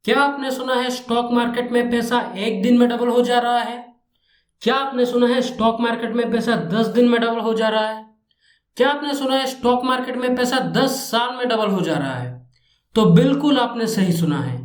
क्या आपने सुना है स्टॉक मार्केट में पैसा एक दिन में डबल हो जा रहा है? क्या आपने सुना है स्टॉक मार्केट में पैसा 10 दिन में डबल हो जा रहा है? क्या आपने सुना है स्टॉक मार्केट में पैसा 10 साल में डबल हो जा रहा है? तो बिल्कुल आपने सही सुना है।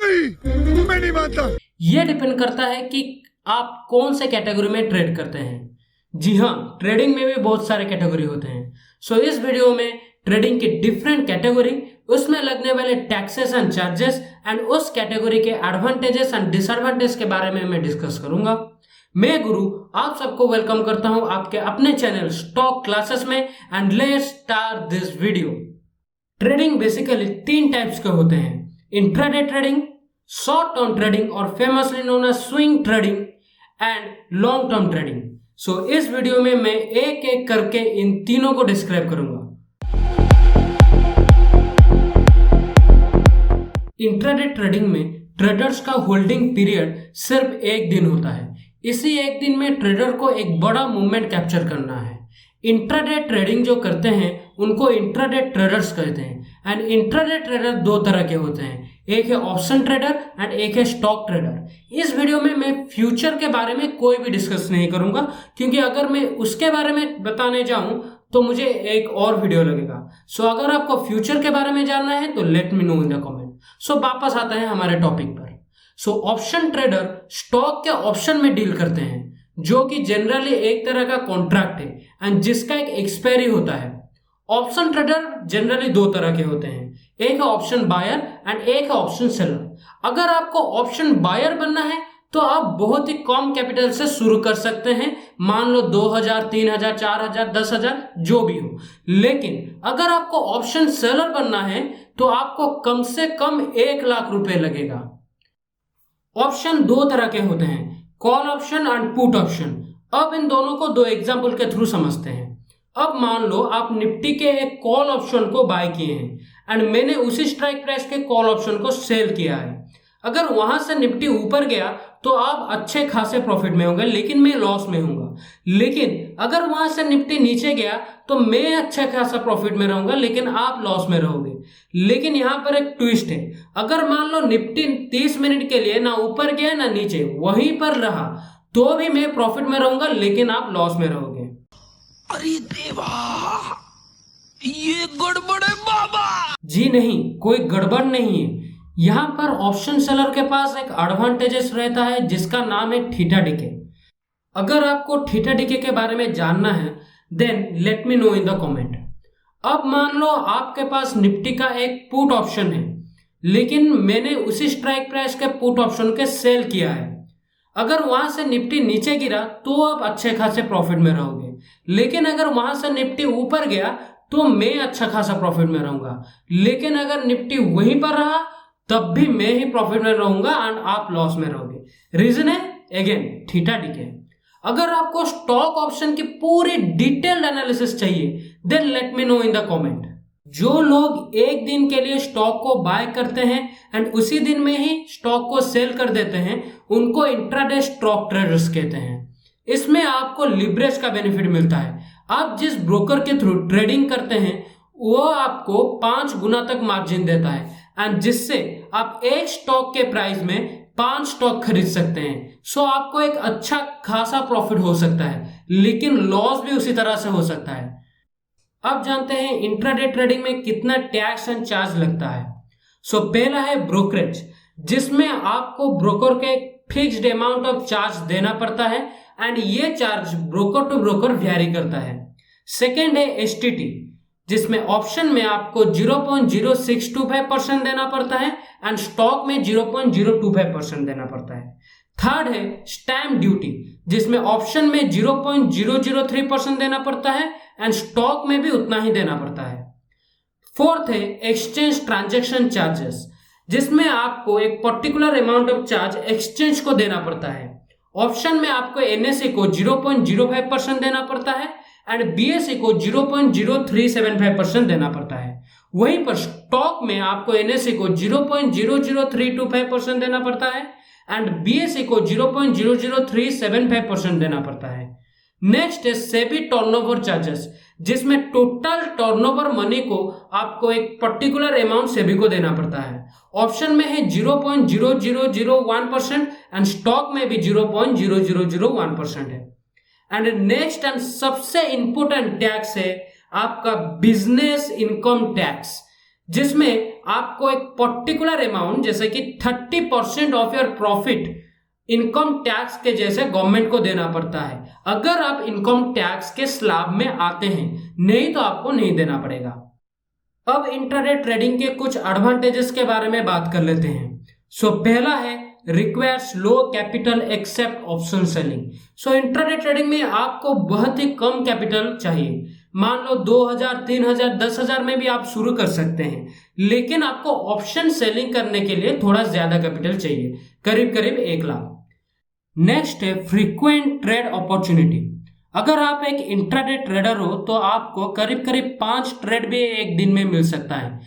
मैं नहीं मानता। यह डिपेंड करता है कि आप कौन से कैटेगरी में ट्रेड करते हैं। जी हाँ, ट्रेडिंग में भी बहुत सारे कैटेगरी होते हैं। सो इस वीडियो में ट्रेडिंग की डिफरेंट कैटेगरी, उसमें लगने वाले टैक्सेस एंड चार्जेस एंड उस कैटेगरी के एडवांटेजेस एंड डिसएडवांटेज के बारे में मैं डिस्कस करूंगा। मैं गुरु आप सबको वेलकम करता हूं आपके अपने चैनल स्टॉक क्लासेस में and let's start this video. Trading basically 3 types के होते हैं: intraday trading, short term trading और famously known as swing trading and long term trading. So इस वीडियो में मैं एक एक करके इन तीनों को डिस्क्राइब करूंगा। इंट्राडे ट्रेडिंग में ट्रेडर्स का होल्डिंग पीरियड सिर्फ एक दिन होता है। इसी एक दिन में ट्रेडर को एक बड़ा मूवमेंट कैप्चर करना है। इंट्राडे ट्रेडिंग जो करते हैं उनको इंट्राडे ट्रेडर्स कहते हैं। एंड इंट्राडे ट्रेडर 2 तरह के होते हैं, एक है ऑप्शन ट्रेडर एंड एक है स्टॉक ट्रेडर। इस वीडियो में मैं फ्यूचर के बारे में कोई भी डिस्कस नहीं करूंगा, क्योंकि अगर मैं उसके बारे में बताने जाऊं तो मुझे एक और वीडियो लगेगा। सो अगर आपको फ्यूचर के बारे में जानना है तो let me know in the comment. So वापस आते हैं हमारे टॉपिक पर। सो ऑप्शन ट्रेडर स्टॉक के ऑप्शन में डील करते हैं, जो कि जनरली एक तरह का कॉन्ट्रैक्ट है एंड जिसका एक एक्सपायरी होता है। ऑप्शन ट्रेडर जनरली 2 तरह के होते हैं, एक है ऑप्शन बायर एंड एक है ऑप्शन सेलर। अगर आपको ऑप्शन बायर बनना है तो आप बहुत ही कम कैपिटल से शुरू कर सकते हैं, मान लो 2000, 3000, 4000, 10,000 जो भी हो। लेकिन अगर आपको ऑप्शन सेलर बनना है तो आपको कम से कम 1 लाख रुपए लगेगा। ऑप्शन 2 तरह के होते हैं, call option and put option. अब इन दोनों को 2 एग्जाम्पल के थ्रू समझते हैं। अब मान लो आप निफ्टी के एक कॉल ऑप्शन को बाय किए हैं एंड मैंने उसी स्ट्राइक प्राइस के कॉल ऑप्शन को सेल किया है। अगर वहां से निफ्टी ऊपर गया तो आप अच्छे खासे प्रॉफिट में होंगे, लेकिन मैं लॉस में हूंगा। लेकिन अगर वहां से निफ्टी नीचे गया तो मैं अच्छा खासा प्रॉफिट में रहूंगा, लेकिन आप लॉस में रहोगे। लेकिन यहाँ पर एक ट्विस्ट है, अगर मान लो निफ्टी 30 मिनट के लिए ना ऊपर गया ना नीचे, वहीं पर रहा, तो भी मैं प्रॉफिट में रहूंगा, लेकिन आप लॉस में रहोगे। अरे देवा, ये गड़बड़ है बाबा। जी नहीं, कोई गड़बड़ नहीं है। यहाँ पर ऑप्शन सेलर के पास एक एडवांटेजेस रहता है जिसका नाम है थीटा डिके। अगर आपको थीटा डिके के बारे में जानना है then let me know in the comment. अब मान लो आपके पास निफ्टी का एक पुट ऑप्शन है, लेकिन मैंने उसी स्ट्राइक प्राइस के पुट ऑप्शन के सेल किया है। अगर वहां से निफ्टी नीचे गिरा तो आप अच्छे खासे प्रॉफिट में रहोगे, लेकिन अगर वहां से निफ्टी ऊपर गया तो मैं अच्छा खासा प्रॉफिट में रहूंगा। लेकिन अगर निफ्टी वहीं पर रहा तब भी मैं ही प्रॉफिट में रहूंगा एंड आप लॉस में रहोगे। रीजन है अगेन थीटा डिके। अगर आपको स्टॉक ऑप्शन की पूरी डिटेल्ड एनालिसिस चाहिए then let me know in the comment. जो लोग एक दिन के लिए स्टॉक को बाय करते हैं एंड उसी दिन में ही स्टॉक को सेल कर देते हैं, उनको इंट्राडे स्टॉक ट्रेडर्स कहते हैं। इसमें आपको लिवरेज का बेनिफिट मिलता है। आप जिस ब्रोकर के थ्रू ट्रेडिंग करते हैं वो आपको 5 गुना तक मार्जिन देता है एंड जिससे आप एक स्टॉक के प्राइस में 5 स्टॉक खरीद सकते हैं। सो आपको एक अच्छा खासा प्रॉफिट हो सकता है, लेकिन लॉस भी उसी तरह से हो सकता है। अब जानते हैं इंट्राडे ट्रेडिंग में कितना टैक्स एंड चार्ज लगता है। सो पहला है ब्रोकरेज, जिसमें आपको ब्रोकर के फिक्स्ड अमाउंट ऑफ चार्ज देना पड़ता है एंड ये charge broker to broker vary करता है। सेकेंड है एसटीटी, जिसमें ऑप्शन में आपको 0.0625% देना पड़ता है एंड स्टॉक में 0.025% देना पड़ता है। थर्ड है स्टैम्प ड्यूटी, जिसमें ऑप्शन में 0.003% देना पड़ता है एंड स्टॉक में भी उतना ही देना पड़ता है। फोर्थ है एक्सचेंज ट्रांजैक्शन चार्जेस, जिसमें आपको एक particular amount of charge exchange को देना पड़ता है। ऑप्शन में आपको एनएसए को 0.05% देना पड़ता है एंड बीएसए को 0.0375% देना पड़ता है। वहीं पर स्टॉक में आपको एनएसए को 0.00325% देना पड़ता है एंड बीएसए को 0.00375% देना पड़ता है। नेक्स्ट है सेबी टर्नओवर चार्जेस, जिसमें टोटल टर्नओवर मनी को आपको एक पर्टिकुलर अमाउंट सेबी को देना पड़ता है। ऑप्शन में है 0.0001% एंड स्टॉक में भी 0.0001% है। एंड नेक्स्ट एंड सबसे इंपॉर्टेंट टैक्स है आपका बिजनेस इनकम टैक्स, जिसमें आपको एक पर्टिकुलर अमाउंट जैसे कि 30% of your profit income tax के जैसे गवर्नमेंट को देना पड़ता है अगर आप इनकम टैक्स के स्लैब में आते हैं, नहीं तो आपको नहीं देना पड़ेगा। अब इंट्राडे ट्रेडिंग के कुछ एडवांटेजेस के बारे में बात कर लेते हैं। पहला है requires low capital except option selling. Intraday trading में आपको बहुत ही कम कैपिटल चाहिए। मान लो 2000, 3000, 10,000 में भी आप शुरू कर सकते हैं, लेकिन आपको ऑप्शन सेलिंग करने के लिए थोड़ा ज्यादा कैपिटल चाहिए, करीब 1 लाख। नेक्स्ट है फ्रीक्वेंट ट्रेड अपॉर्चुनिटी। अगर आप एक इंट्राडे ट्रेडर हो तो आपको करीब 5 ट्रेड भी एक दिन में मिल सकता है।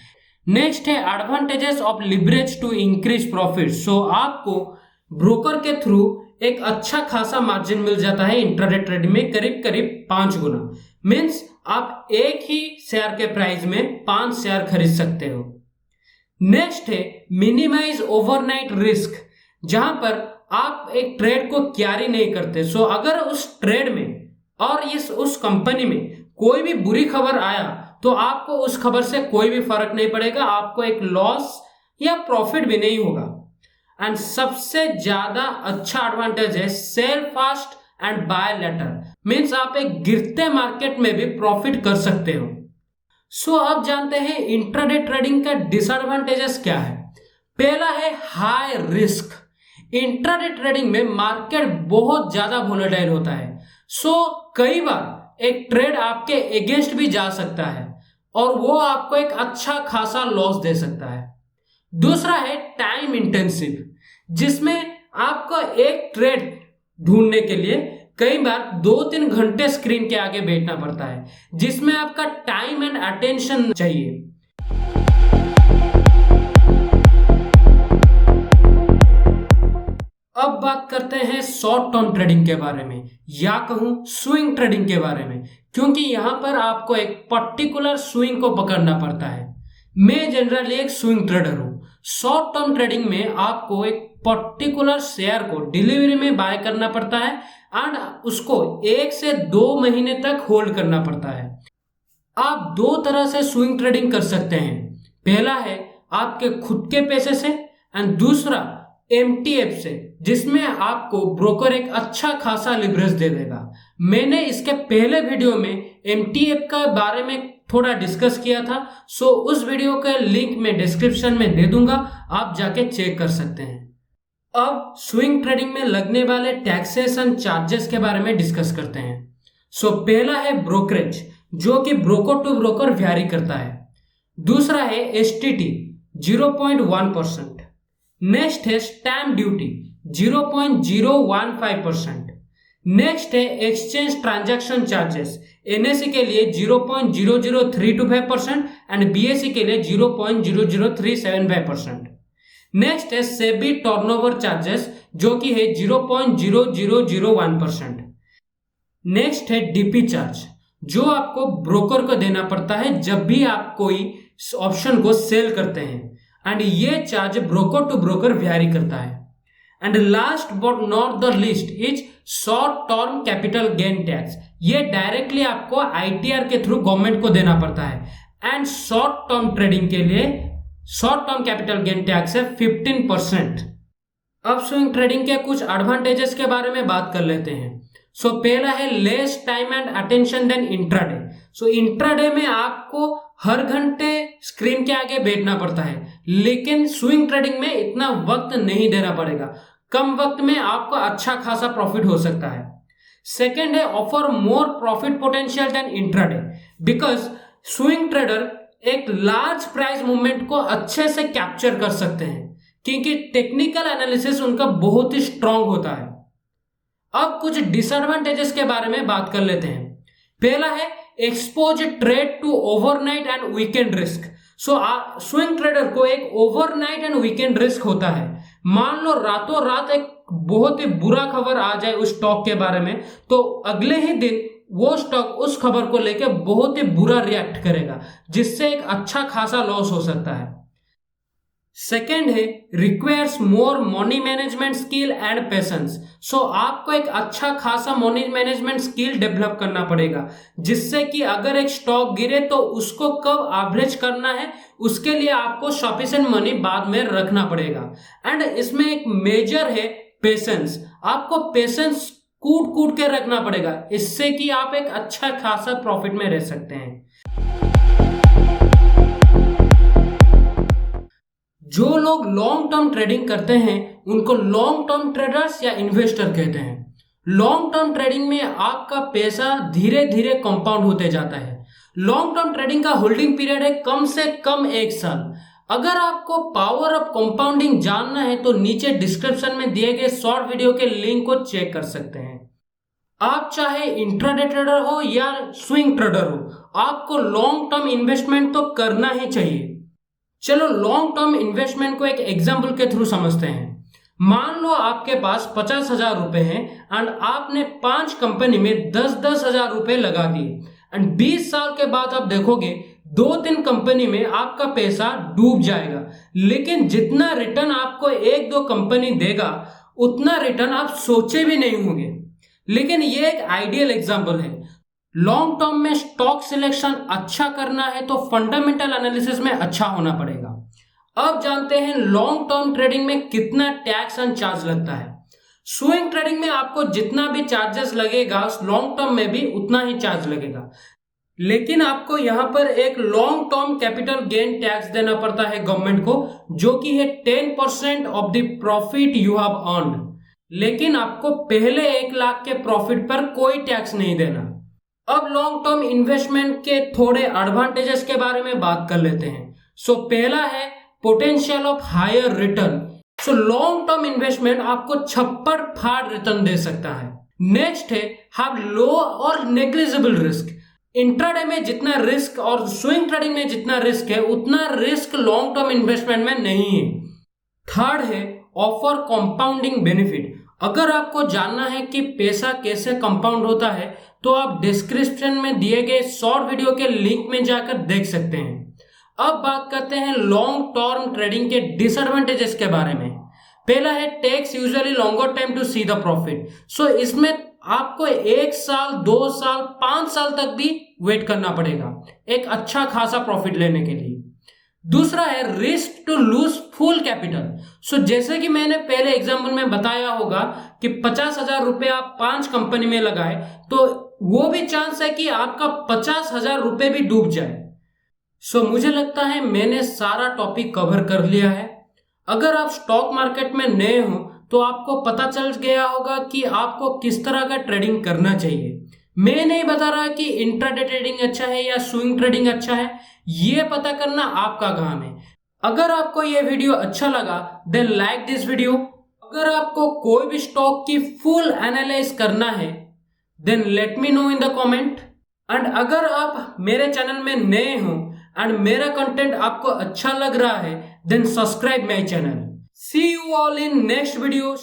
नेक्स्ट है advantages of leverage to increase profit. आपको ब्रोकर के थ्रू एक अच्छा खासा मार्जिन मिल जाता है इंट्राडे ट्रेडिंग में, करीब 5 गुना। मीन्स आप एक ही शेयर के प्राइस में 5 शेयर खरीद सकते हो। नेक्स्ट है मिनिमाइज ओवरनाइट रिस्क, जहां पर आप एक ट्रेड को कैरी नहीं करते। अगर उस ट्रेड में और उस कंपनी में कोई भी बुरी खबर आया तो आपको उस खबर से कोई भी फर्क नहीं पड़ेगा, आपको एक लॉस या प्रॉफिट भी नहीं होगा। एंड सबसे ज्यादा अच्छा एडवांटेज है sell fast and buy later, means आप एक गिरते मार्केट में भी प्रॉफिट कर सकते हो। अब जानते हैं इंट्राडे ट्रेडिंग का डिसएडवांटेजेस क्या है। पहला है हाई रिस्क। इंट्राडे ट्रेडिंग में मार्केट बहुत ज्यादा वोलेटाइल होता है। कई बार एक ट्रेड आपके अगेंस्ट भी जा सकता है और वो आपको एक अच्छा खासा लॉस दे सकता है। दूसरा है टाइम इंटेंसिव, जिसमें आपको एक ट्रेड ढूंढने के लिए कई बार 2-3 घंटे स्क्रीन के आगे बैठना पड़ता है, जिसमें आपका टाइम एंड अटेंशन चाहिए। अब बात करते हैं शॉर्ट टर्म ट्रेडिंग के बारे में, या कहूं स्विंग ट्रेडिंग के बारे में, क्योंकि यहां पर आपको एक पर्टिकुलर स्विंग को पकड़ना पड़ता है। मैं जनरली एक स्विंग ट्रेडर हूं। शॉर्ट टर्म ट्रेडिंग में आपको एक पर्टिकुलर शेयर को डिलीवरी में बाय करना पड़ता है एंड उसको 1 से 2 महीने तक होल्ड करना पड़ता है। आप 2 तरह से स्विंग ट्रेडिंग कर सकते हैं। पहला है आपके खुद के पैसे से एंड दूसरा MTF से, जिसमें आपको ब्रोकर एक अच्छा खासा लिवरेज दे देगा। मैंने इसके पहले वीडियो में MTF के बारे में थोड़ा डिस्कस किया था, उस वीडियो का लिंक मैं डिस्क्रिप्शन में दे दूंगा, आप जाके चेक कर सकते हैं। अब स्विंग ट्रेडिंग में लगने वाले टैक्सेस एंड चार्जेस के बारे में डिस्कस करते हैं। पहला है ब्रोकरेज, जो कि ब्रोकर टू ब्रोकर वैरी करता है। दूसरा है STT 0.1%। नेक्स्ट है स्टैम्प ड्यूटी 0.015%। नेक्स्ट है एक्सचेंज ट्रांजैक्शन चार्जेस, NSE के लिए 0.00325% एंड BSE के लिए 0.00375%। नेक्स्ट है सेबी टर्नओवर चार्जेस, जो कि है 0.0001%। नेक्स्ट है DP चार्ज, जो आपको ब्रोकर को देना पड़ता है जब भी आप कोई ऑप्शन को सेल करते हैं, एंड ये charge broker to broker vary करता है। And last but not the least is short term capital gain tax. ये डायरेक्टली आपको ITR के थ्रू गवर्नमेंट को देना पड़ता है एंड शॉर्ट टर्म ट्रेडिंग के लिए short term capital gain tax है 15%। अब स्विंग ट्रेडिंग के कुछ एडवांटेजेस के बारे में बात कर लेते हैं। पहला है less time and attention than intraday. Intraday में आपको हर घंटे स्क्रीन के आगे बैठना पड़ता है, लेकिन स्विंग ट्रेडिंग में इतना वक्त नहीं देना पड़ेगा। कम वक्त में आपको अच्छा खासा प्रॉफिट हो सकता है। सेकेंड है offer more profit potential than intraday, because swing trader एक लार्ज प्राइस मूवमेंट को अच्छे से कैप्चर कर सकते हैं, क्योंकि टेक्निकल एनालिसिस उनका बहुत ही स्ट्रांग होता है। अब कुछ डिसएडवांटेजेस के बारे में बात कर लेते हैं। पहला है expose trade to overnight and weekend risk. Swing trader को एक ओवरनाइट एंड वीकेंड रिस्क होता है। मान लो रातों रात एक बहुत ही बुरा खबर आ जाए उस स्टॉक के बारे में, तो अगले ही दिन वो स्टॉक उस खबर को लेकर बहुत ही बुरा रिएक्ट करेगा, जिससे एक अच्छा खासा लॉस हो सकता है। सेकेंड है requires more money management skill and patience. So आपको एक अच्छा खासा मनी मैनेजमेंट स्किल डेवलप करना पड़ेगा, जिससे कि अगर एक स्टॉक गिरे तो उसको कब एवरेज करना है उसके लिए आपको सफिशिएंट मनी बाद में रखना पड़ेगा। एंड इसमें एक मेजर है पेशेंस। आपको पेशेंस कूट कूट के रखना पड़ेगा, इससे कि आप एक अच्छा खासा प्रॉफिट में रह सकते हैं। जो लोग लॉन्ग टर्म ट्रेडिंग करते हैं उनको लॉन्ग टर्म ट्रेडर्स या इन्वेस्टर कहते हैं। लॉन्ग टर्म ट्रेडिंग में आपका पैसा धीरे धीरे कंपाउंड होते जाता है। लॉन्ग टर्म ट्रेडिंग का होल्डिंग पीरियड है कम से कम 1 साल। अगर आपको पावर ऑफ कंपाउंडिंग जानना है तो नीचे डिस्क्रिप्शन में दिए गए शॉर्ट वीडियो के लिंक को चेक कर सकते हैं। आप चाहे इंट्राडे ट्रेडर हो या स्विंग ट्रेडर हो, आपको लॉन्ग टर्म इन्वेस्टमेंट तो करना ही चाहिए। चलो लॉन्ग टर्म इन्वेस्टमेंट को एक एग्जाम्पल के थ्रू समझते हैं। मान लो आपके पास 50,000 रुपए हैं एंड आपने 5 कंपनी में 10-10 हजार रुपए लगा दिए एंड 20 साल के बाद आप देखोगे 2-3 कंपनी में आपका पैसा डूब जाएगा, लेकिन जितना रिटर्न आपको 1-2 कंपनी देगा उतना रिटर्न आप सोचे भी नहीं होंगे। लेकिन ये एक आइडियल एग्जाम्पल है। लॉन्ग टर्म में स्टॉक सिलेक्शन अच्छा करना है तो फंडामेंटल एनालिसिस में अच्छा होना पड़ेगा। अब जानते हैं लॉन्ग टर्म ट्रेडिंग में कितना टैक्स एंड चार्ज लगता है। स्विंग ट्रेडिंग में आपको जितना भी चार्जेस लगेगा लॉन्ग टर्म में भी उतना ही चार्ज लगेगा, लेकिन आपको यहां पर एक long term capital gain tax देना पड़ता है गवर्नमेंट को, जो कि है 10% of the profit you have earned. लेकिन आपको पहले 1 लाख के प्रॉफिट पर कोई टैक्स नहीं देना। अब लॉन्ग टर्म इन्वेस्टमेंट के थोड़े एडवांटेजेस के बारे में बात कर लेते हैं। सो पहला है potential of higher return. So long term investment आपको छप्पर फाड़ रिटर्न दे सकता है। नेक्स्ट है हैव लो और नेग्लिजिबल रिस्क। इंट्राडे में जितना रिस्क और स्विंग ट्रेडिंग में जितना रिस्क है उतना रिस्क लॉन्ग टर्म इन्वेस्टमेंट में नहीं है। थर्ड है ऑफर कंपाउंडिंग बेनिफिट। अगर आपको जानना है कि पैसा कैसे कंपाउंड होता है तो आप डिस्क्रिप्शन में दिए गए शॉर्ट वीडियो के लिंक में जाकर देख सकते हैं। अब बात करते हैं लॉन्ग टर्म ट्रेडिंग के डिसएडवांटेजेस के बारे में। पहला है takes usually longer time to see the profit. So इसमें आपको 1 साल 2 साल 5 साल तक भी वेट करना पड़ेगा एक अच्छा खासा प्रॉफिट लेने के लिए। दूसरा है risk to lose full capital. So जैसे कि मैंने पहले एग्जाम्पल में बताया होगा कि 50,000 रुपए आप 5 कंपनी में लगाए तो वो भी चांस है कि आपका 50,000 रुपए भी डूब जाए। सो मुझे लगता है मैंने सारा टॉपिक कवर कर लिया है। अगर आप स्टॉक मार्केट में नए हो तो आपको पता चल गया होगा कि आपको किस तरह का ट्रेडिंग करना चाहिए। मैं नहीं बता रहा कि इंट्राडे ट्रेडिंग अच्छा है या स्विंग ट्रेडिंग अच्छा है, ये पता करना आपका काम है। अगर आपको ये वीडियो अच्छा लगा देन लाइक दिस वीडियो। अगर आपको कोई भी स्टॉक की फुल एनालाइज करना है then let me know in the comment. And अगर आप मेरे चैनल में नए हो एंड मेरा कंटेंट आपको अच्छा लग रहा है then subscribe my channel. See you all in next video.